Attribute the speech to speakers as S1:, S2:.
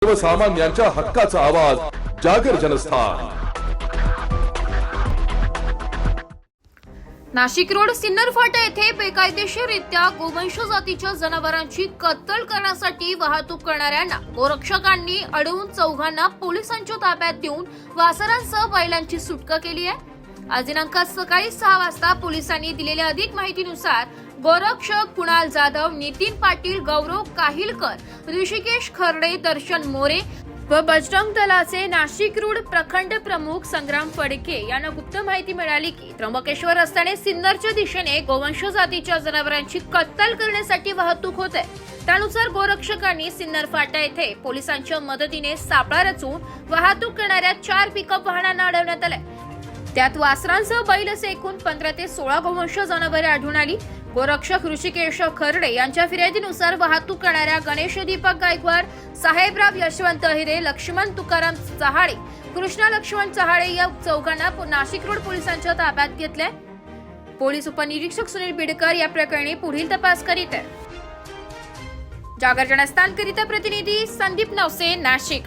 S1: सर्वसामान्यांच्या हक्काचा आवाज जागर जनस्थान।
S2: नाशिक रोड सिन्नर फाटा येथे बेकायदेशीररित्या गोवंश जातीच्या जनावरांची कत्तल करण्यासाठी वाहतूक करणाऱ्यांना गोरक्षकांनी अडवून चौघांना पोलिसांच्या ताब्यात देऊन वासरांसह बैलांची सुटका केली आहे। आज दिनांक सकाळी 6 वाजता पोलिसांनी दिलेल्या अधिक माहितीनुसार गोरक्षक कुणाल जाधव, नितीन पाटील, गौरव काहिलकर, ऋषिकेश खर्डे, दर्शन मोरे व बजरंग दलाचे नाशिक रोड प्रखंड प्रमुख संग्राम फडके यांना गुप्त माहिती मिळाली की त्र्यंबकेश्वर रस्त्याने सिन्नरच्या दिशेने गोवंश जातीच्या जनावरांची कत्तल करण्यासाठी वाहतूक होते। त्यानुसार गोरक्षकांनी सिन्नर फाटा येथे पोलिसांच्या मदतीने सापळा रचून वाहतूक करणाऱ्या 4 पिकअप वाहनांना अडवण्यात आले। त्यात वासरांसह बैल असे एकूण 15 ते 16 गोवंश जनावरे आढळून आली। गोरक्षक ऋषिकेश खर्डे यांच्या फिर्यादीनुसार वाहतूक करणाऱ्या गणेश दीपक गायकवाड, साहेबराव यशवंत हिरे, लक्ष्मण तुकाराम चहाळे, कृष्णा लक्ष्मण चहाळे या चौघांना नाशिक रोड पोलिसांच्या ताब्यात घेतले। पोलीस उपनिरीक्षक सुनील बिडकर या प्रकरणी पुढील तपास करीत आहेत। जागर जनस्थान करिता प्रतिनिधी संदीप नवसे, नाशिक।